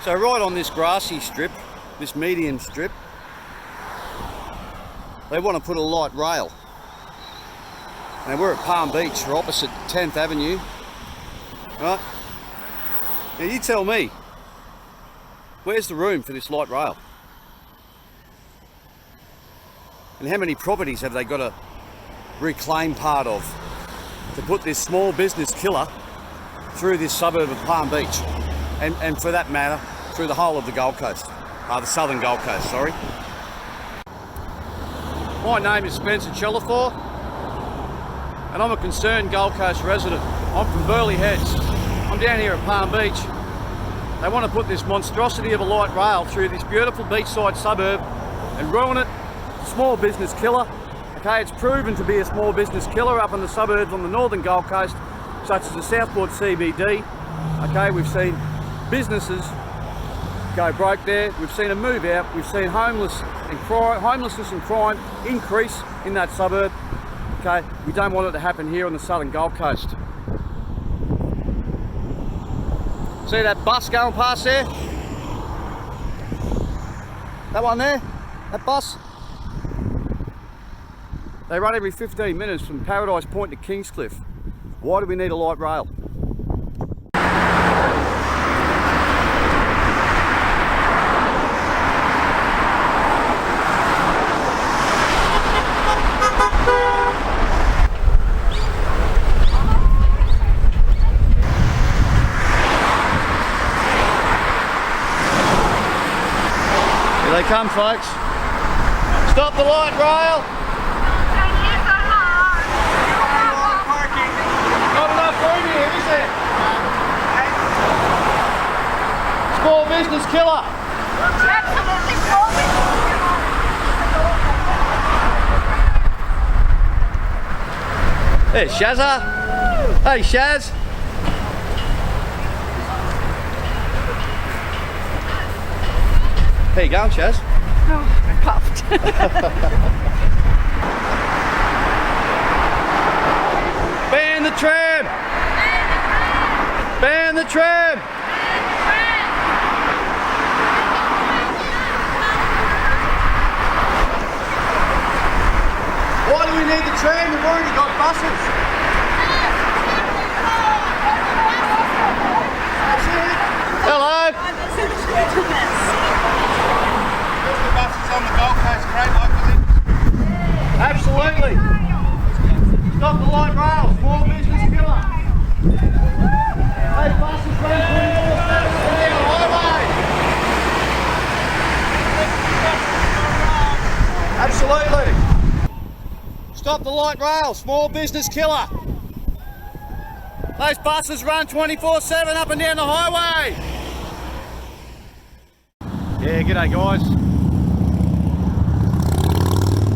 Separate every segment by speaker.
Speaker 1: So right on this grassy strip, this median strip, they want to put a light rail. Now we're at Palm Beach, we're opposite 10th Avenue, right? Now you tell me, where's the room for this light rail? And how many properties have they got to reclaim part of to put this small business killer through this suburb of Palm Beach? And for that matter, through the whole of the Gold Coast, the southern Gold Coast, sorry. My name is Spencer Chellathor, and I'm a concerned Gold Coast resident. I'm from Burleigh Heads. I'm down here at Palm Beach. They want to put this monstrosity of a light rail through this beautiful beachside suburb and ruin it. Small business killer. Okay, it's proven to be a small business killer up in the suburbs on the northern Gold Coast, such as the Southport CBD. Okay, we've seen businesses go broke there. We've seen them move out. We've seen homelessness and crime increase in that suburb. Okay, we don't want it to happen here on the southern Gold Coast. See that bus going past there? That one there? That bus? They run every 15 minutes from Paradise Point to Kingscliff. Why do we need a light rail? Here they come, folks. Stop the light rail! Not enough room here, is there? Small business killer.
Speaker 2: Absolutely small business killer.
Speaker 1: There's Shazza. Hey, Shaz. How you going, Shaz?
Speaker 2: Oh, I'm puffed.
Speaker 1: Ban the tram! Ban the tram! Why do we need the tram? We've already got buses. Hello.
Speaker 3: The buses on the Gold Coast great locally.
Speaker 1: Absolutely. Stop the light rail. Small business killer. Hey, buses run 24/7 on the highway. Absolutely. Stop the light rail. Small business killer. Those buses run 24/7 up and down the highway. Yeah, g'day guys.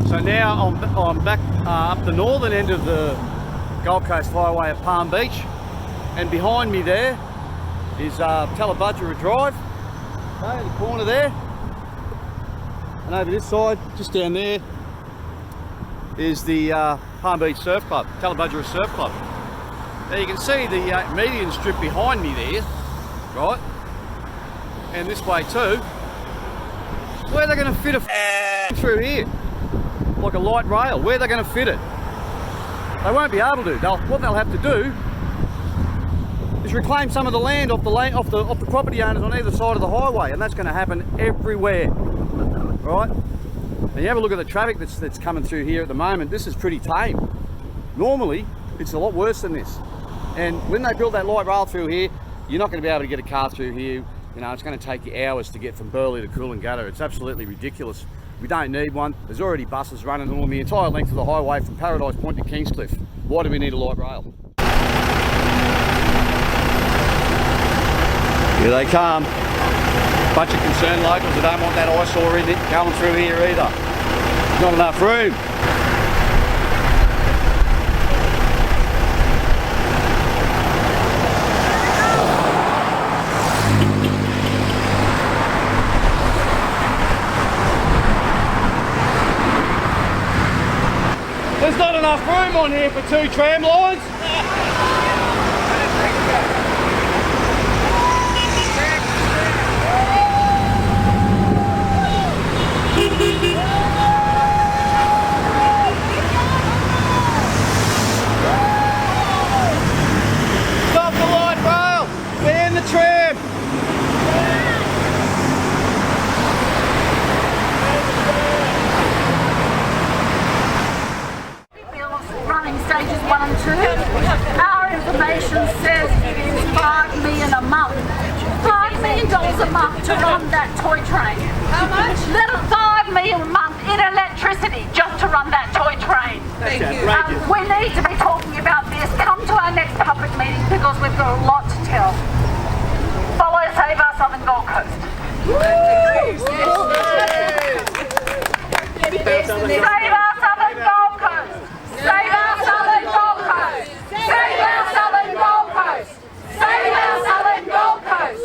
Speaker 1: So now I'm back up the northern end of the Gold Coast Highway at Palm Beach, and behind me there is Tallebudgera Drive, okay, in the corner there, and over this side, just down there, is the Palm Beach Surf Club, Tallebudgera Surf Club. Now you can see the median strip behind me there, right, and this way too. Where are they going to fit a through here? Like a light rail, where are they going to fit it? They won't be able to. What they'll have to do is reclaim some of the land off the property owners on either side of the highway, and that's going to happen everywhere, right? And you have a look at the traffic that's coming through here at the moment. This is pretty tame. Normally, it's a lot worse than this. And when they build that light rail through here, you're not going to be able to get a car through here. You know, it's going to take you hours to get from Burleigh to Coolangatta. It's absolutely ridiculous. We don't need one. There's already buses running along the entire length of the highway from Paradise Point to Kingscliff. Why do we need a light rail? Here they come. Bunch of concerned locals that don't want that eyesore in it going through here either. Not enough room. There's not enough room on here for 2 tram lines.
Speaker 2: because we've got a lot to tell. Follow Save Our Southern Gold Coast. Save our Southern Gold Coast! Save our Southern Gold Coast! Save our Southern Gold Coast! Save our Southern Gold Coast!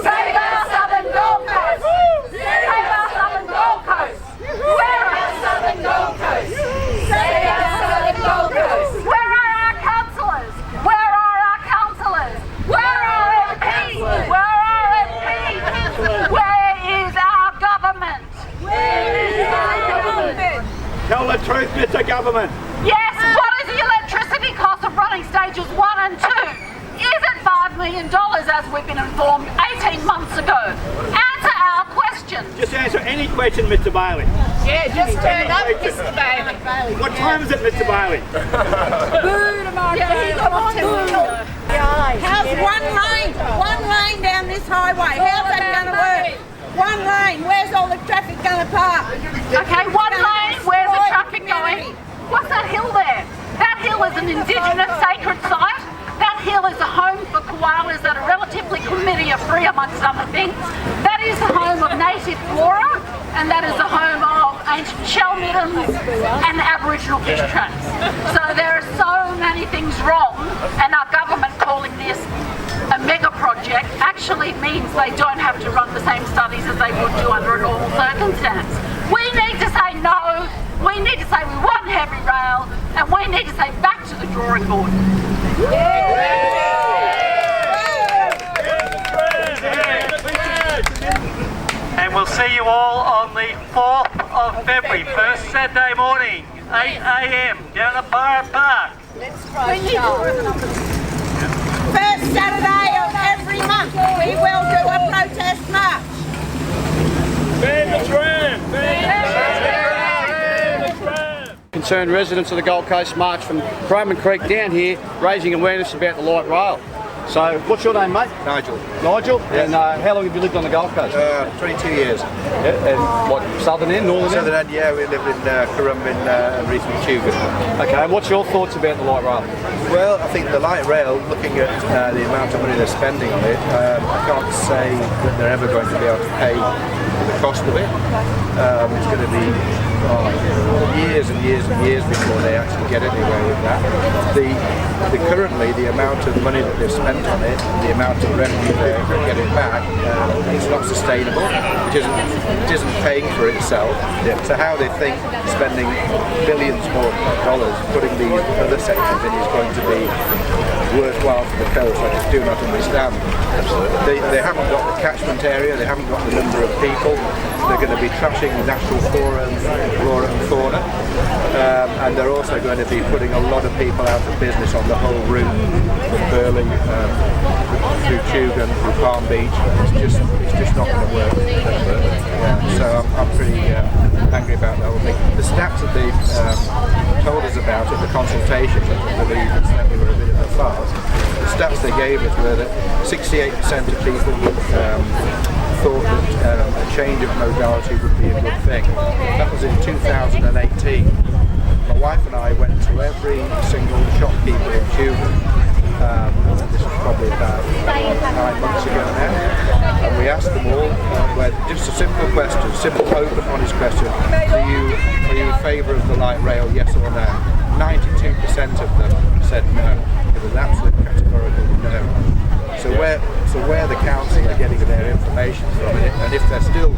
Speaker 2: Save our Southern Gold Coast! Save our Southern Gold Coast! Where are our Southern Gold Coast? Save our Southern Gold Coast! Where are our councillors? Where are our councillors? Where are MPs? Where are MPs? Where is our government? Where is our government?
Speaker 3: Tell the truth, Mr. Government.
Speaker 2: Yes, what is the electricity cost of running stages 1 and 2? Is it $5 million as we've been informed 18 months ago? Answer our question.
Speaker 3: Just answer any question, Mr. Bailey.
Speaker 4: Yeah, just turn up, Mr. Bailey.
Speaker 3: What time is it, Mr. Bailey?
Speaker 4: Boo to Mark Bailey. Come on, how's one lane down this highway? How's that going to work? One lane, where's all the traffic going to park?
Speaker 2: Okay, one lane, where's the traffic going? What's that hill there? That hill is an indigenous sacred site. That hill is a home for koalas that are relatively chlamydia-free, amongst other things. That is the home of native flora, and that is the home of ancient shell middens and Aboriginal fish traps. So there are so many things wrong, and our government calling this a mega project actually means they don't have to run the same studies as they would do under a normal circumstance. We need to say no, we need to say we want heavy rail, and we need to say back to the drawing board.
Speaker 5: And we'll see you all on the 4th of February, first Saturday morning, 8 a.m. down at Burleigh Park.
Speaker 4: First Saturday of every month, we will do a protest march.
Speaker 3: Ban the tram!
Speaker 1: Concerned residents of the Gold Coast march from Currumbin Creek down here, raising awareness about the light rail. So, what's your name, mate?
Speaker 6: Nigel.
Speaker 1: Nigel?
Speaker 6: Yes.
Speaker 1: And how long have you lived on the Gold Coast?
Speaker 6: 22 years.
Speaker 1: Yeah, and what, southern end, northern
Speaker 6: Southern
Speaker 1: end?
Speaker 6: end, yeah, we live in Currumbin and recently Tugun.
Speaker 1: Okay, and what's your thoughts about the light rail?
Speaker 6: Well, I think the light rail, looking at the amount of money they're spending on it, I can't say that they're ever going to be able to pay the cost of it. It's going to be years and years and years before they actually get anywhere with that. Currently, the amount of money that they've spent on it, the amount of revenue they're getting back, it's not sustainable. It isn't paying for itself. Yeah. So how they think spending billions more dollars putting these other sectors in is going to be worthwhile for the coast, I just do not understand. They haven't got the catchment area, they haven't got the number of people, they're going to be trashing natural flora and fauna, and they're also going to be putting a lot of people out of business on the whole route from Burleigh through Tugun, through Palm Beach. It's just not going to work. So I'm pretty angry about that whole thing. The stats that they've told us about at the consultation, I believe that we were a bit of a farce. The stats they gave us were that 68% of people thought that a change of modality would be a good thing. That was in 2018. My wife and I went to every single shopkeeper in Tugun. This was probably about 9 months ago now, and we asked them all just a simple question, simple, open, honest question: are you in favour of the light rail, yes or no? 92% of them said no. It was an absolute categorical no. So where the council are getting their information from, and if they're still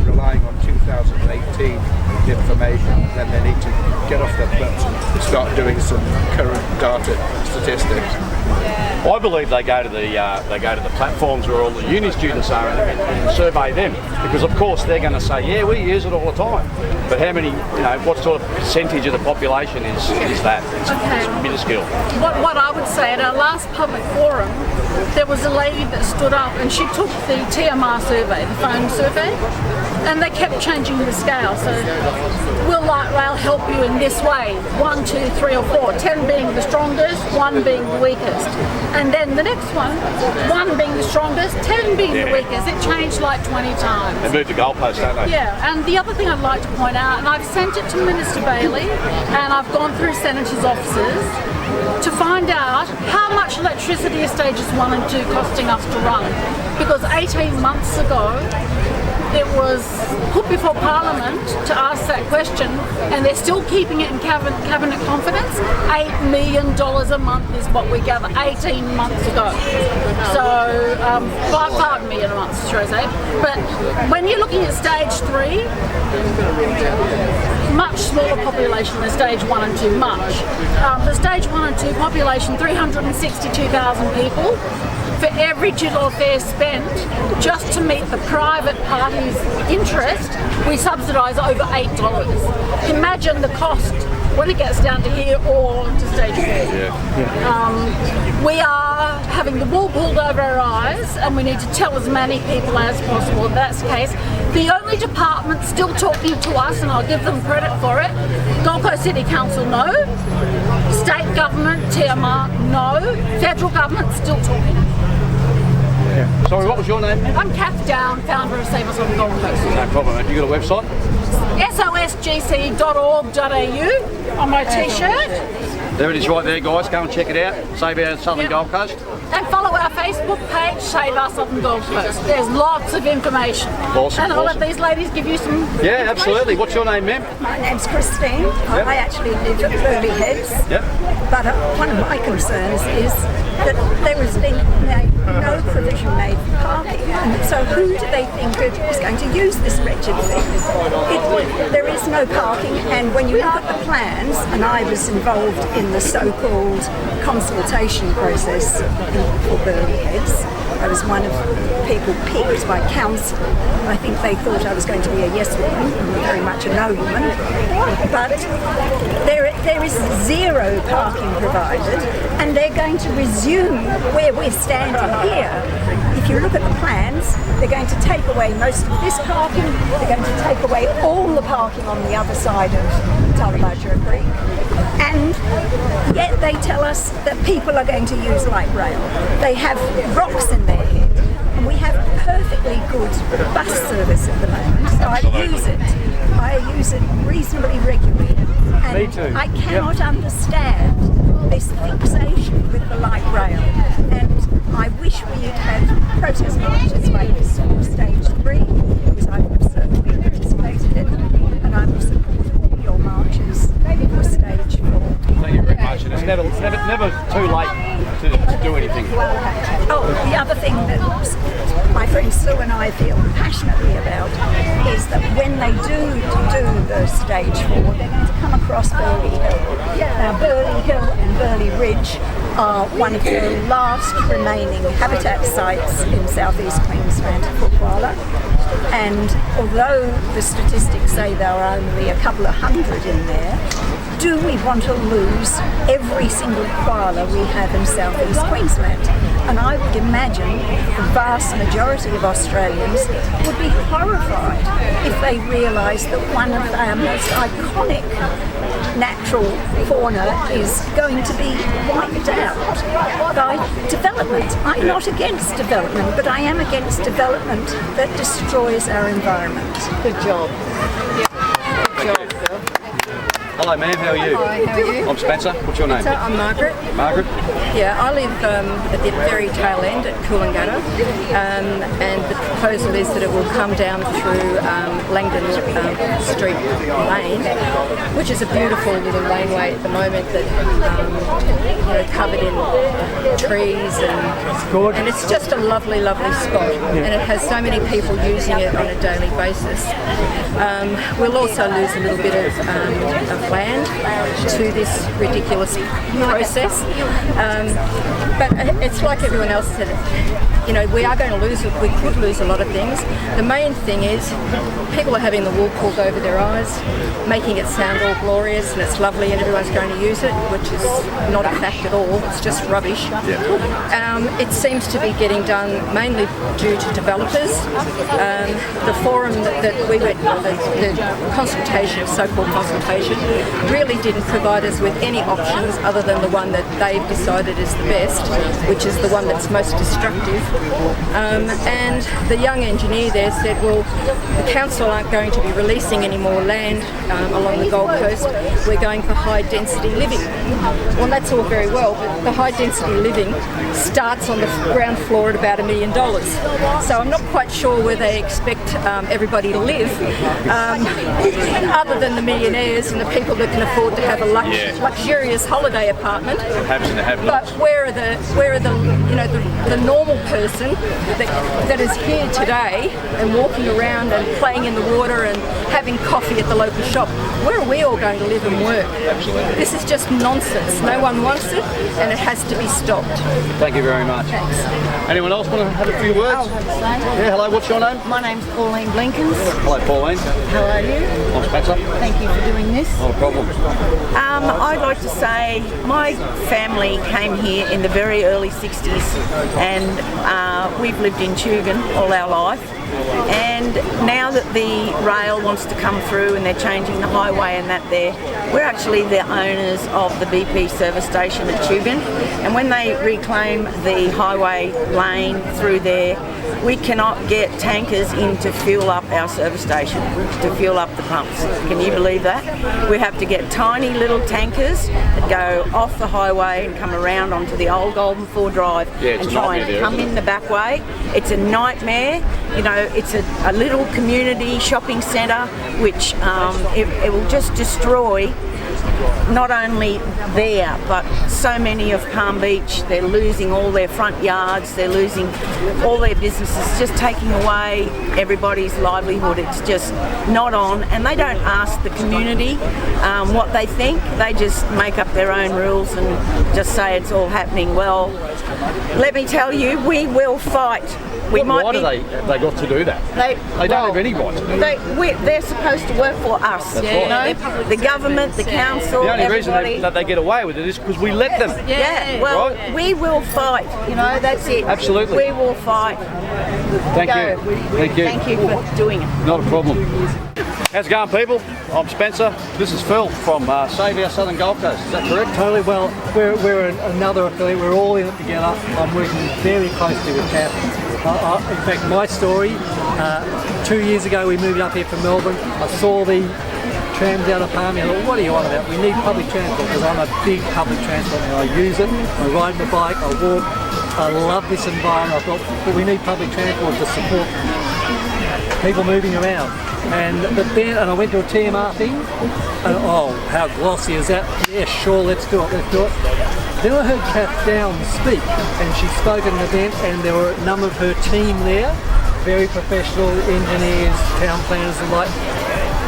Speaker 6: relying on 2018 information, then they need to get off their butts and start doing some current data statistics.
Speaker 7: I believe they go to the platforms where all the uni students are and survey them, because of course they're going to say, yeah, we use it all the time. But how many, what sort of percentage of the population is that? It's minuscule.
Speaker 8: What I would say, at our last public forum, there was a lady that stood up and she took the TMR survey, the phone survey, and they kept changing the scale. So will light rail help you in this way? 1, 2, 3 or 4, 10 being the strongest, 1 being the weakest. And then the next one, 1 being the strongest, 10 being the weakest. It changed like 20 times.
Speaker 7: They moved the goalposts, don't they?
Speaker 8: Yeah, and the other thing I'd like to point out, and I've sent it to Minister Bailey, and I've gone through senators' offices to find out how much electricity is stages 1 and 2 costing us to run. Because 18 months ago, it was put before Parliament to ask that question, and they're still keeping it in cabinet confidence. $8 million a month is what we gather 18 months ago. So, $5 million a month, should I say. But when you're looking at stage 3, much smaller population than stage 1 and 2, much. The stage 1 and 2 population, 362,000 people. For every digital fare spent, just to meet the private party's interest, we subsidise over $8. Imagine the cost when it gets down to here or to stage 4. We are having the wool pulled over our eyes, and we need to tell as many people as possible if that's the case. The only department still talking to us, and I'll give them credit for it, Gold Coast City Council, no. State government, TMR, no. Federal government, still talking.
Speaker 7: Yeah. Sorry, what was your name?
Speaker 8: I'm Kath Down, founder of Save Us on the Gold Coast.
Speaker 7: No problem. Have you got a website?
Speaker 8: sosgc.org.au on my t-shirt.
Speaker 7: There it is right there, guys. Go and check it out. Save Our Southern Gold Coast.
Speaker 8: And follow our Facebook page, Save Us on the Gold Coast. There's lots of information.
Speaker 7: Awesome.
Speaker 8: And I'll let these ladies give you some
Speaker 7: Yeah, absolutely. What's your name, ma'am?
Speaker 9: My name's Christine. I actually live at Burleigh Heads.
Speaker 7: Yep.
Speaker 9: But one of my concerns is that there has been no provision made for parking. And so who do they think is going to use this wretched thing? There is no parking, and when you look at the plans, and I was involved in the so-called consultation process for Burleigh Heads. I was one of the people picked by council. I think they thought I was going to be a yes woman, and very much a no woman. But there is zero parking provided, and they're going to resume where we're standing here. If you look at the plans, they're going to take away most of this parking, they're going to take away all the parking on the other side of Tallebudgera Creek, and yet they tell us that people are going to use light rail. They have rocks in their head, and we have perfectly good bus service at the moment, so I use it reasonably regularly, and
Speaker 7: Me too.
Speaker 9: I cannot understand this fixation with the light rail, and I wish we had had protest marches like this for stage 3, because I would have certainly participated in them, and I will support all your marches for stage 4.
Speaker 7: Thank you very much. And it's never too late to do anything.
Speaker 9: Oh, the other thing that my friend Sue and I feel passionately about is that when they do the stage 4, they're going to come across Burleigh Hill. Now, Burleigh Hill and Burleigh Ridge are one of the last remaining habitat sites in southeast Queensland for koala. And although the statistics say there are only a couple of hundred in there, do we want to lose every single koala we have in southeast Queensland? And I would imagine the vast majority of Australians would be horrified if they realised that one of our most iconic natural fauna is going to be wiped out by development. I'm not against development, but I am against development that destroys our environment.
Speaker 8: Good job.
Speaker 7: Good job. Hello, ma'am. How are you?
Speaker 10: Hi, how are you?
Speaker 7: I'm Spencer. What's your name?
Speaker 10: I'm Margaret.
Speaker 7: Margaret?
Speaker 10: Yeah, I live at the very tail end at Coolangatta, and the proposal is that it will come down through Langdon Street Lane, which is a beautiful little laneway at the moment that covered in trees, and it's just a lovely, lovely spot, and it has so many people using it on a daily basis. We'll also lose a little bit of land to this ridiculous process. But it's like everyone else said, you know, we are going to lose, we could lose a lot of things. The main thing is people are having the wool pulled over their eyes, making it sound all glorious and it's lovely and everyone's going to use it, which is not a fact at all, it's just rubbish. It seems to be getting done mainly due to developers. The forum that we went, the consultation, so-called consultation, really didn't provide us with any options other than the one that they've decided is the best, which is the one that's most destructive. And the young engineer there said, well, the council aren't going to be releasing any more land along the Gold Coast, we're going for high density living. Well, that's all very well, but the high density living starts on the ground floor at about $1 million. So I'm not quite sure where they expect everybody to live, other than the millionaires and the people that can afford to have a luxurious holiday apartment. But where are the you know, the normal person that is here today and walking around and playing in the water and having coffee at the local shop? Where are we all going to live and work? This is just nonsense. No one wants it and it has to be stopped.
Speaker 1: Thank you very much.
Speaker 10: Thanks.
Speaker 1: Anyone else want to have a few words? Yeah, hello, what's your name?
Speaker 11: My name's Pauline Blinkens.
Speaker 1: Hello, Pauline.
Speaker 11: How are you?
Speaker 1: I'm Spencer.
Speaker 11: Thank you for doing this.
Speaker 1: Not a problem.
Speaker 4: I'd like to say my family came here in the very early 60s and we've lived in Tugun all our life. And now that the rail wants to come through and they're changing the highway and that there, we're actually the owners of the BP service station at Tugun. And when they reclaim the highway lane through there, we cannot get tankers in to fuel up our service station, to fuel up the pumps. Can you believe that? We have to get tiny little tankers that go off the highway and come around onto the old Golden Four Drive and try and come in the back way. It's a nightmare. You know, it's a little community shopping centre which it will just destroy not only there but so many of Palm Beach. They're losing all their front yards, they're losing all their businesses, just taking away everybody's livelihood. It's just not on, and they don't ask the community what they think. They just make up their own rules and just say it's all happening. Well, let me tell you, we will fight.
Speaker 7: Why do they got to do that? They don't have any right to do that.
Speaker 4: They're supposed to work for us.
Speaker 7: That's
Speaker 4: you
Speaker 7: right.
Speaker 4: know? The government, the council,
Speaker 7: The only
Speaker 4: everybody.
Speaker 7: reason that they get away with it is because we let them.
Speaker 4: Well,
Speaker 7: right?
Speaker 4: we will fight. You know, that's it.
Speaker 7: Absolutely.
Speaker 4: We will fight.
Speaker 7: Thank you. Thank you.
Speaker 4: Thank you for doing it.
Speaker 1: Not a problem. How's it going, people? I'm Spencer. This is Phil from Save Our Southern Gold Coast. Is that correct?
Speaker 12: Totally. Well, we're another affiliate. We're all in it together. I'm working very closely with Kath. In fact, my story, 2 years ago we moved up here from Melbourne. I saw the trams out of Palmy. I thought, what are you on about? We need public transport, because I'm a big public transport man. I use it, I ride my bike, I walk. I love this environment. I thought, but we need public transport to support people moving around. And I went to a TMR thing, and oh, how glossy is that? Yeah, sure, let's do it. Then I heard Kath Downs speak, and she spoke at an event, and there were a number of her team there, very professional engineers, town planners and like.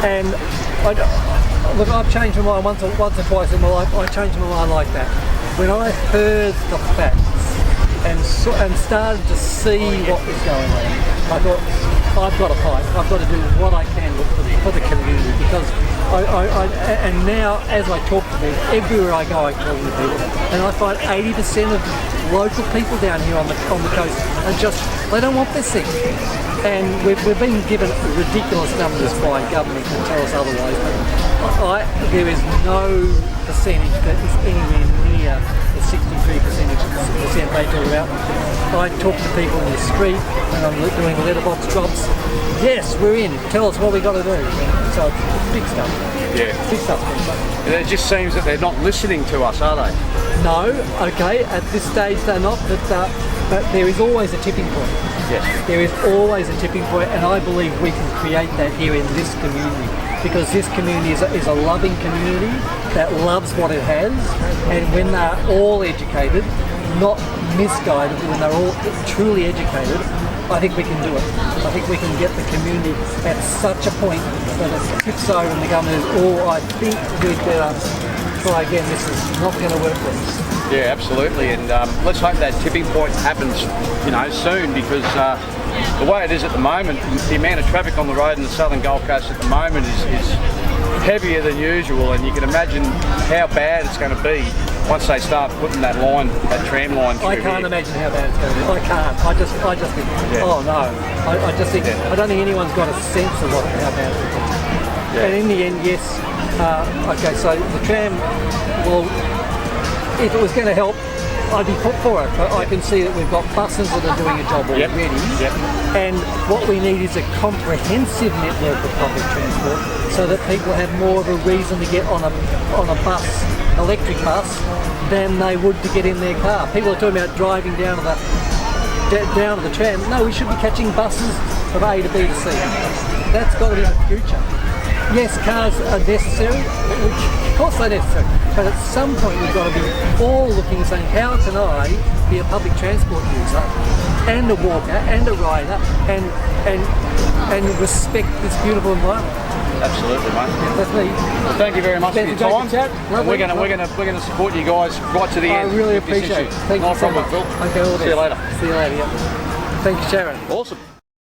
Speaker 12: And look, I've changed my mind once or twice in my life. I changed my mind like that. When I heard the facts and started to see what was going on, I thought, I've got to fight. I've got to do what I can for the community, because and now as I talk to people, everywhere I go I talk to people, and I find 80% of local people down here on the coast are just, they don't want this thing. And we've been given ridiculous numbers by government to tell us otherwise, but there is no percentage that is anywhere near the 63% they talk about. I talk to people in the street when I'm doing letterbox jobs. Yes, we're in. Tell us what we got to do. So it's big stuff.
Speaker 1: Yeah.
Speaker 12: Big stuff.
Speaker 1: It just seems that they're not listening to us, are they?
Speaker 12: No. Okay. At this stage they're not. But there is always a tipping point.
Speaker 1: Yes.
Speaker 12: There is always a tipping point, and I believe we can create that here in this community, because this community is a loving community that loves what it has, and when they're all educated, not misguided, when they're all truly educated, I think we can do it. I think we can get the community at such a point that it tips over and the government is, oh, I think we'd better try again. This is not going to work for us.
Speaker 7: Yeah, absolutely, and let's hope that tipping point happens, you know, soon, because the way it is at the moment, the amount of traffic on the road in the southern Gold Coast at the moment is heavier than usual, and you can imagine how bad it's going to be once they start putting that line, that tram line through.
Speaker 12: I can't imagine how bad it's going to be. I can't. I just think, oh no. I just think, I don't think anyone's got a sense of how bad it's going to be. And in the end, yes. Okay, so the tram, well, if it was going to help, I'd be put for it, but I can see that we've got buses that are doing a job already, and what we need is a comprehensive network of public transport so that people have more of a reason to get on a bus, electric bus, than they would to get in their car. People are talking about driving down to the tram. No, we should be catching buses from A to B to C. That's got to be the future. Yes, cars are necessary, of course they're necessary, but at some point we've got to be all looking and saying, how can I be a public transport user and a walker and a rider and respect this beautiful environment?
Speaker 7: Absolutely, mate.
Speaker 12: Yeah, that's me.
Speaker 7: Well, thank you very much for your time. We're going to support you guys right to the end.
Speaker 12: I really appreciate it. Thank you so much.
Speaker 7: Phil.
Speaker 12: Okay, all the best.
Speaker 7: See you later.
Speaker 12: See you later. Yeah. Thank you, Sharon.
Speaker 7: Awesome.